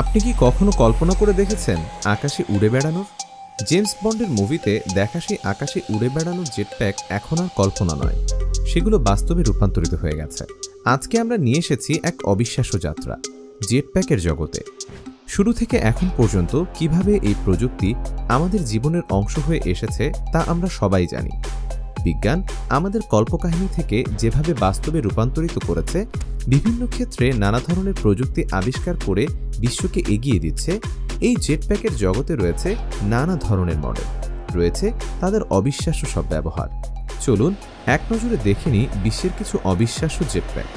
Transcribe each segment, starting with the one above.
আপনি কি কখনো কল্পনা করে দেখেছেন আকাশে উড়ে বেড়ানোর? জেমস বন্ডের মুভিতে দেখা সেই আকাশে উড়ে বেড়ানোর জেটপ্যাক এখন আর কল্পনা নয়, সেগুলো বাস্তবে রূপান্তরিত হয়ে গেছে। আজকে আমরা নিয়ে এসেছি এক অবিশ্বাস্য যাত্রা জেটপ্যাকের জগতে। শুরু থেকে এখন পর্যন্ত কিভাবে এই প্রযুক্তি আমাদের জীবনের অংশ হয়ে এসেছে তা আমরা সবাই জানি। বিজ্ঞান আমাদের কল্পকাহিনী থেকে যেভাবে বাস্তবে রূপান্তরিত করেছে, বিভিন্ন ক্ষেত্রে নানা ধরনের প্রযুক্তি আবিষ্কার করে বিশ্বকে এগিয়ে দিচ্ছে, এই জেটপ্যাকের জগতে রয়েছে নানা ধরনের মডেল, রয়েছে তাদের অবিশ্বাস্য সব ব্যবহার। চলুন এক নজরে দেখে নিই বিশ্বের কিছু অবিশ্বাস্য জেটপ্যাক।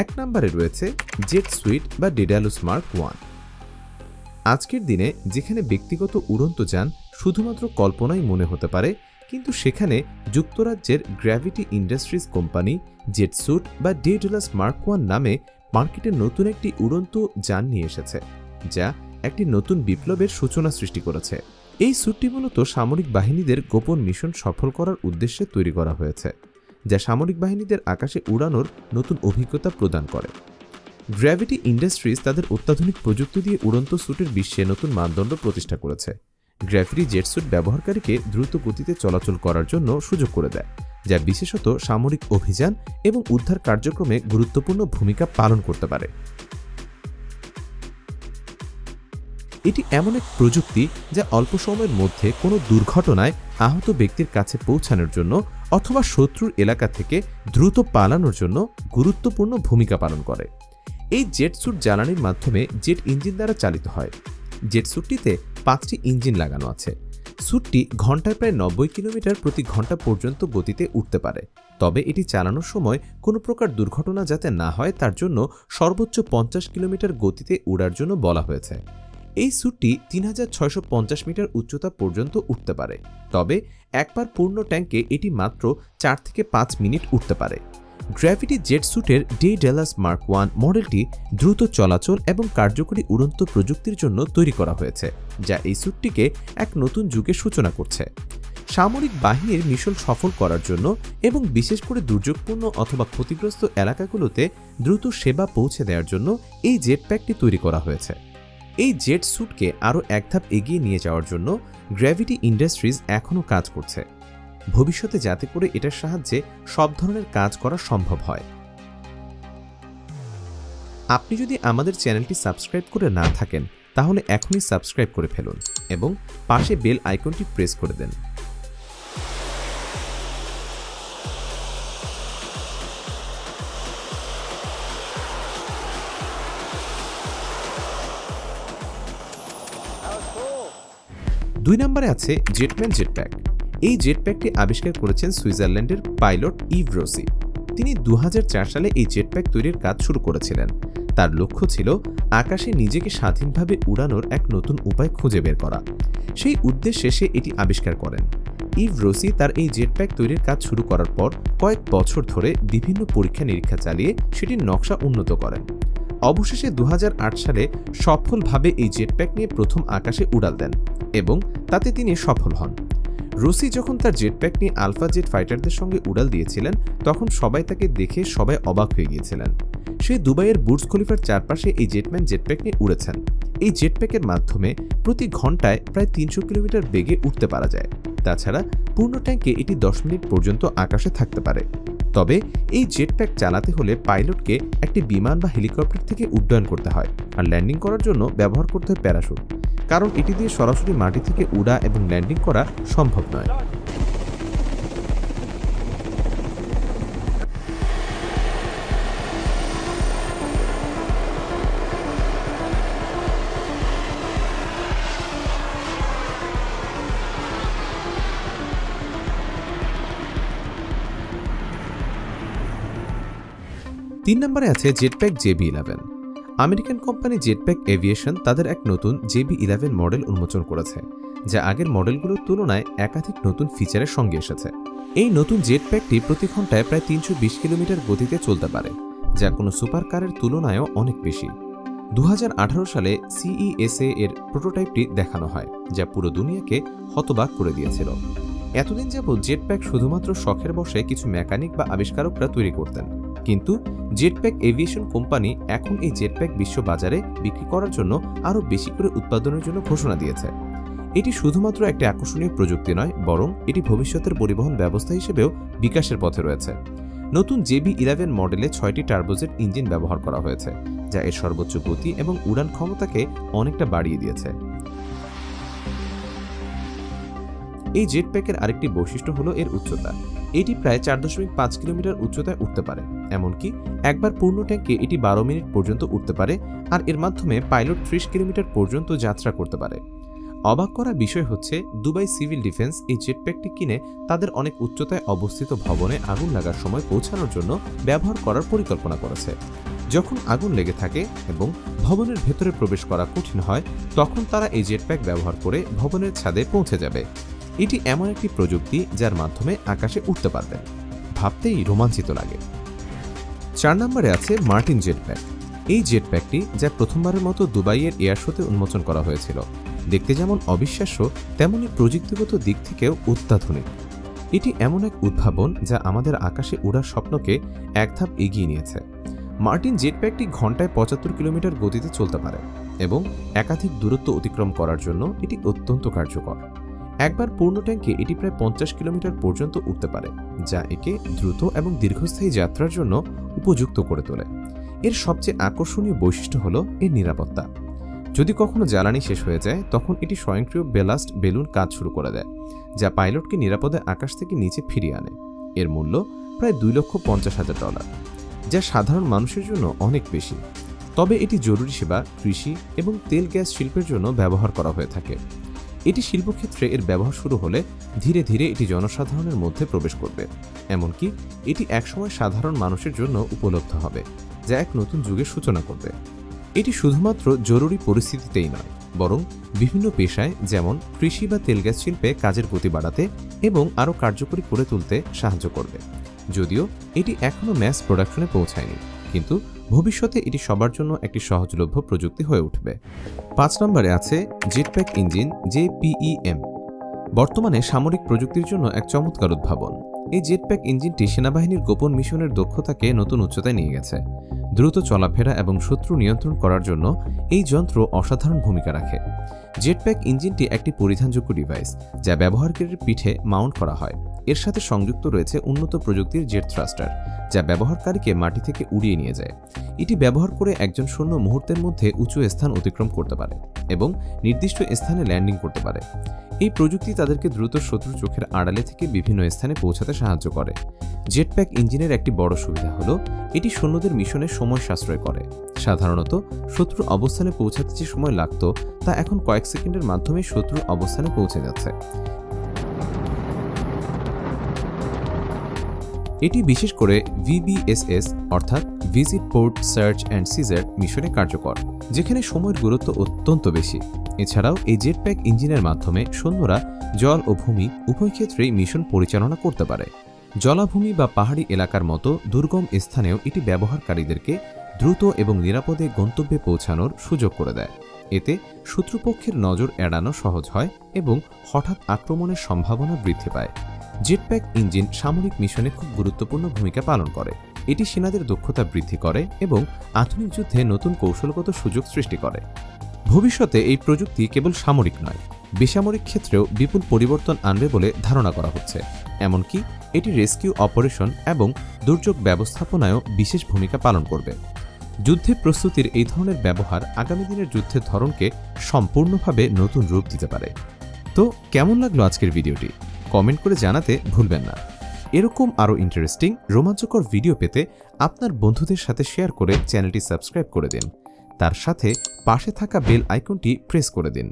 এক নম্বরে রয়েছে জেট সুইট বা ডেডালুস মার্ক 1। আজকের দিনে যেখানে ব্যক্তিগত উড়ন্ত যান শুধুমাত্র কল্পনাই মনে হতে পারে, কিন্তু সেখানে যুক্তরাজ্যের গ্র্যাভিটি ইন্ডাস্ট্রিজ কোম্পানি জেটস্যুট বা ডেডালাস মার্ক 1 নামে মার্কেটে নতুন একটি উড়ন্ত যান নিয়ে এসেছে, যা একটি নতুন বিপ্লবের সূচনা সৃষ্টি করেছে। এই স্যুটটি মূলত সামরিক বাহিনীদের গোপন মিশন সফল করার উদ্দেশ্যে তৈরি করা হয়েছে, যা সামরিক বাহিনীদের আকাশে উড়ানোর নতুন অভিজ্ঞতা প্রদান করে। গ্র্যাভিটি ইন্ডাস্ট্রিজ তাদের অত্যাধুনিক প্রযুক্তি দিয়ে উড়ন্ত স্যুটের বিশ্বে নতুন মানদণ্ড প্রতিষ্ঠা করেছে। গ্র্যাভিটি জেটস্যুট ব্যবহারকারীকে দ্রুত গতিতে চলাচল করার জন্য সুযোগ করে দেয়, যা বিশেষত সামরিক অভিযান এবং উদ্ধার কার্যক্রমে গুরুত্বপূর্ণ ভূমিকা পালন করতে পারে। এটি এমন এক প্রযুক্তি যা অল্প সময়ের মধ্যে কোনো দুর্ঘটনায় আহত ব্যক্তির কাছে পৌঁছানোর জন্য অথবা শত্রুর এলাকা থেকে দ্রুত পালানোর জন্য গুরুত্বপূর্ণ ভূমিকা পালন করে। এই জেটস্যুট জ্বালানির মাধ্যমে জেট ইঞ্জিন দ্বারা চালিত হয়। জেটস্যুটটিতে 5টি ইঞ্জিন লাগানো আছে। স্যুটটি ঘন্টায় প্রায় 90 কিলোমিটার প্রতি ঘন্টা পর্যন্ত গতিতে উঠতে পারে, তবে এটি চালানোর সময় কোনো প্রকার দুর্ঘটনা যাতে না হয় তার জন্য সর্বোচ্চ 50 কিলোমিটার গতিতে উড়ার জন্য বলা হয়েছে। এই স্যুটটি 3650 মিটার উচ্চতা পর্যন্ত উঠতে পারে, তবে একবার পূর্ণ ট্যাঙ্কে এটি মাত্র 4 থেকে 5 মিনিট উঠতে পারে। গ্র্যাভিটি জেটস্যুটের ডেডালাস মার্ক 1 মডেলটি দ্রুত চলাচল এবং কার্যকরী উড়ন্ত প্রযুক্তির জন্য তৈরি করা হয়েছে, যা এই স্যুটটিকে এক নতুন যুগের সূচনা করছে। সামরিক বাহিনীর মিশন সফল করার জন্য এবং বিশেষ করে দুর্যোগপূর্ণ অথবা ক্ষতিগ্রস্ত এলাকাগুলোতে দ্রুত সেবা পৌঁছে দেওয়ার জন্য এই জেটপ্যাকটি তৈরি করা হয়েছে। এই জেট স্যুটকে আরও এক ধাপ এগিয়ে নিয়ে যাওয়ার জন্য গ্র্যাভিটি ইন্ডাস্ট্রিজ এখনও কাজ করছে, ভবিষ্যতে যাতে করে এটার সাহায্যে সব ধরনের কাজ করা সম্ভব হয়। আপনি যদি আমাদের চ্যানেলটি সাবস্ক্রাইব করে না থাকেন তাহলে এখনই সাবস্ক্রাইব করে ফেলুন এবং পাশে বেল আইকনটি প্রেস করে দেন। দুই নম্বরে আছে জেটম্যান জেটপ্যাক। এই জেটপ্যাকটি আবিষ্কার করেছেন সুইজারল্যান্ডের পাইলট ইভ রসি। তিনি 2004 সালে এই জেটপ্যাক তৈরির কাজ শুরু করেছিলেন। তার লক্ষ্য ছিল আকাশে নিজেকে স্বাধীনভাবে উড়ানোর এক নতুন উপায় খুঁজে বের করা। সেই উদ্দেশ্যে সে এটি আবিষ্কার করেন। ইভ রসি তার এই জেটপ্যাক তৈরির কাজ শুরু করার পর কয়েক বছর ধরে বিভিন্ন পরীক্ষা নিরীক্ষা চালিয়ে সেটির নকশা উন্নত করেন। অবশেষে 2008 সালে সফলভাবে এই জেটপ্যাক নিয়ে প্রথম আকাশে উড়াল দেন এবং তাতে তিনি সফল হন। রসি যখন তার জেটপ্যাক নিয়ে আলফা জেট ফাইটারদের সঙ্গে উড়াল দিয়েছিলেন তখন সবাই তাকে দেখে সবাই অবাক হয়ে গিয়েছিলেন। সে দুবাইয়ের বুর্জ খলিফার চারপাশে এই জেটম্যান জেটপ্যাক নিয়ে উড়েছেন। এই জেটপ্যাকের মাধ্যমে প্রতি ঘন্টায় প্রায় 300 কিলোমিটার বেগে উঠতে পারা যায়। তাছাড়া পূর্ণ ট্যাঙ্কে এটি 10 মিনিট পর্যন্ত আকাশে থাকতে পারে। তবে এই জেটপ্যাক চালাতে হলে পাইলটকে একটি বিমান বা হেলিকপ্টার থেকে উড্ডয়ন করতে হয়, আর ল্যান্ডিং করার জন্য ব্যবহার করতে হয় প্যারাশুট, কারণ এটি দিয়ে সরাসরি মাটি থেকে উড়া এবং ল্যান্ডিং করা সম্ভব নয়। তিন নম্বরে আছে Jetpack JB11। American company Jetpack aviation তাদের এক নতুন JB11 মডেল উন্মোচন করেছে, যা আগের মডেলগুলোর তুলনায় একাধিক নতুন ফিচারের সঙ্গে এসেছে। এই নতুন জেটপ্যাকটি প্রতি ঘন্টায় প্রায় 320 কিলোমিটার গতিতে চলতে পারে, যা কোনো সুপার কারের তুলনায়ও অনেক বেশি। 2018 সালে CESA এর প্রোটোটাইপটি দেখানো হয়, যা পুরো দুনিয়াকে হতবাক করে দিয়েছিল। এতদিন যাবৎ জেটপ্যাক শুধুমাত্র শখের বশে কিছু মেকানিক বা আবিষ্কারকরা তৈরি করতেন, কিন্তু জেটপ্যাক এভিয়েশন কোম্পানি এখন এই জেটপ্যাক বিশ্ববাজারে বিক্রি করার জন্য আরও বেশি করে উৎপাদনের জন্য ঘোষণা দিয়েছে। এটি শুধুমাত্র একটি আকর্ষণীয় প্রযুক্তি নয়, বরং এটি ভবিষ্যতের পরিবহন ব্যবস্থা হিসেবেও বিকাশের পথে রয়েছে। নতুন JB11 মডেলে 6টি টার্বোজেট ইঞ্জিন ব্যবহার করা হয়েছে, যা এর সর্বোচ্চ গতি এবং উড়ান ক্ষমতাকে অনেকটা বাড়িয়ে দিয়েছে। এই জেটপ্যাকের আরেকটি বৈশিষ্ট্য হলো এর উচ্চতা। এটি প্রায় 4.5 কিলোমিটার উচ্চতায় উঠতে পারে, এমনকি একবার পূর্ণ ট্যাঙ্কে এটি 12 মিনিট পর্যন্ত উঠতে পারে, আর এর মাধ্যমে পাইলট 30 কিলোমিটার পর্যন্ত যাত্রা করতে পারে। অবাক করা বিষয় হচ্ছে, দুবাই সিভিল ডিফেন্স এই জেটপ্যাকটি কিনে তাদের অনেক উচ্চতায় অবস্থিত ভবনে আগুন লাগার সময় পৌঁছানোর জন্য ব্যবহার করার পরিকল্পনা করেছে। যখন আগুন লেগে থাকে এবং ভবনের ভেতরে প্রবেশ করা কঠিন হয়, তখন তারা এই জেটপ্যাক ব্যবহার করে ভবনের ছাদে পৌঁছে যাবে। এটি এমন একটি প্রযুক্তি যার মাধ্যমে আকাশে উঠতে পারবেন। ভাবতেই রোমাঞ্চিত লাগে। 4 নম্বরে আছে মার্টিন জেটপ্যাক। এই জেটপ্যাকটি, যা প্রথমবারের মতো দুবাইয়ের এয়ার শোতে উন্মোচন করা হয়েছিল, দেখতে যেমন অবিশ্বাস্য তেমনি প্রযুক্তিগত দিক থেকেও অত্যাধুনিক। এটি এমন এক উদ্ভাবন যা আমাদের আকাশে উড়ার স্বপ্নকে এক ধাপ এগিয়ে নিয়েছে। মার্টিন জেটপ্যাকটি ঘন্টায় 75 কিলোমিটার গতিতে চলতে পারে এবং একাধিক দূরত্ব অতিক্রম করার জন্য এটি অত্যন্ত কার্যকর। একবার পূর্ণ ট্যাঙ্কে এটি প্রায় 50 কিলোমিটার পর্যন্ত উঠতে পারে, যা একে দ্রুত এবং দীর্ঘস্থায়ী যাত্রার জন্য উপযুক্ত করে তোলে। এর সবচেয়ে আকর্ষণীয় বৈশিষ্ট্য হল এর নিরাপত্তা। যদি কখনো জ্বালানি শেষ হয়ে যায়, তখন এটি স্বয়ংক্রিয় বেলাস্ট বেলুন কাজ শুরু করে দেয়, যা পাইলটকে নিরাপদে আকাশ থেকে নিচে ফিরিয়ে আনে। এর মূল্য প্রায় $2,50,000, যা সাধারণ মানুষের জন্য অনেক বেশি। তবে এটি জরুরি সেবা, কৃষি এবং তেল গ্যাস শিল্পের জন্য ব্যবহার করা হয়ে থাকে। এটি শিল্পক্ষেত্রে এর ব্যবহার শুরু হলে ধীরে ধীরে এটি জনসাধারণের মধ্যে প্রবেশ করবে, এমনকি এটি একসময় সাধারণ মানুষের জন্য উপলব্ধ হবে, যা এক নতুন যুগের সূচনা করবে। এটি শুধুমাত্র জরুরি পরিস্থিতিতেই নয়, বরং বিভিন্ন পেশায় যেমন কৃষি বা তেল গ্যাস শিল্পে কাজের গতি বাড়াতে এবং আরও কার্যকরী করে তুলতে সাহায্য করবে। যদিও এটি এখনও ম্যাস প্রোডাকশনে পৌঁছায়নি, কিন্তু ভবিষ্যতে এটি সবার জন্য একটি সহজলভ্য প্রযুক্তি হয়ে উঠবে। 5 নম্বরে আছে জেটপ্যাক ইঞ্জিন JPEM। বর্তমানে সামরিক প্রযুক্তির জন্য এক চমৎকার উদ্ভাবন। এই জেটপ্যাক ইঞ্জিনটি সেনাবাহিনীর গোপন মিশনের দক্ষতাকে নতুন উচ্চতায় নিয়ে গেছে। দ্রুত চলাফেরা এবং শত্রু নিয়ন্ত্রণ করার জন্য এই যন্ত্র অসাধারণ ভূমিকা রাখে। জেটপ্যাক ইঞ্জিনটি একটি পরিধানযোগ্য ডিভাইস, যা ব্যবহারকারীর পিঠে মাউন্ট করা হয়। এর সাথে সংযুক্ত রয়েছে উন্নত প্রযুক্তির জেট থ্রাস্টার, যা ব্যবহারকারীকে মাটি থেকে উড়িয়ে নিয়ে যায়। এটি ব্যবহার করে একজন সৈন্য মুহূর্তের মধ্যে উঁচু স্থান অতিক্রম করতে পারে এবং নির্দিষ্ট স্থানে ল্যান্ডিং করতে পারে। এই প্রযুক্তি তাদেরকে দ্রুত শত্রুর চোখের আড়ালে থেকে বিভিন্ন স্থানে পৌঁছাতে সাহায্য করে। জেটপ্যাক ইঞ্জিনের একটি বড় সুবিধা হলো এটি সৈন্যদের মিশনের সময় সাশ্রয় করে। সাধারণত শত্রুর অবস্থানে পৌঁছাতে যে সময় লাগত, তা এখন কয়েক সেকেন্ডের মাধ্যমে শত্রুর অবস্থানে পৌঁছে যাচ্ছে। এটি বিশেষ করে VBSS অর্থাৎ visit port search and seizure মিশনে কার্যকর, যেখানে সময়ের গুরুত্ব অত্যন্ত বেশি। এছাড়াও এই জেটপ্যাক ইঞ্জিনের মাধ্যমে সৈন্যরা জল ও ভূমি উভয় ক্ষেত্রেই মিশন পরিচালনা করতে পারে। জলাভূমি বা পাহাড়ি এলাকার মতো দুর্গম স্থানেও এটি ব্যবহারকারীদেরকে দ্রুত এবং নিরাপদে গন্তব্যে পৌঁছানোর সুযোগ করে দেয়। এতে শত্রুপক্ষের নজর এড়ানো সহজ হয় এবং হঠাৎ আক্রমণের সম্ভাবনা বৃদ্ধি পায়। জেটপ্যাক ইঞ্জিন সামরিক মিশনে খুব গুরুত্বপূর্ণ ভূমিকা পালন করে। এটি সেনাদের দক্ষতা বৃদ্ধি করে এবং আধুনিক যুদ্ধে নতুন কৌশলগত সুযোগ সৃষ্টি করে। ভবিষ্যতে এই প্রযুক্তি কেবল সামরিক নয়, বেসামরিক ক্ষেত্রেও বিপুল পরিবর্তন আনবে বলে ধারণা করা হচ্ছে। এমনকি এটি রেস্কিউ অপারেশন এবং দুর্যোগ ব্যবস্থাপনায়ও বিশেষ ভূমিকা পালন করবে। যুদ্ধে প্রস্তুতির এই ধরনের ব্যবহার আগামী দিনের যুদ্ধের ধরনকে সম্পূর্ণভাবে নতুন রূপ দিতে পারে। তো কেমন লাগলো আজকের ভিডিওটি? কমেন্ট করে জানাতে ভুলবেন না। এরকম আরও ইন্টারেস্টিং রোমাঞ্চকর ভিডিও পেতে আপনার বন্ধুদের সাথে শেয়ার করে চ্যানেলটি সাবস্ক্রাইব করে দিন। তার সাথে পাশে থাকা বেল আইকনটি প্রেস করে দিন।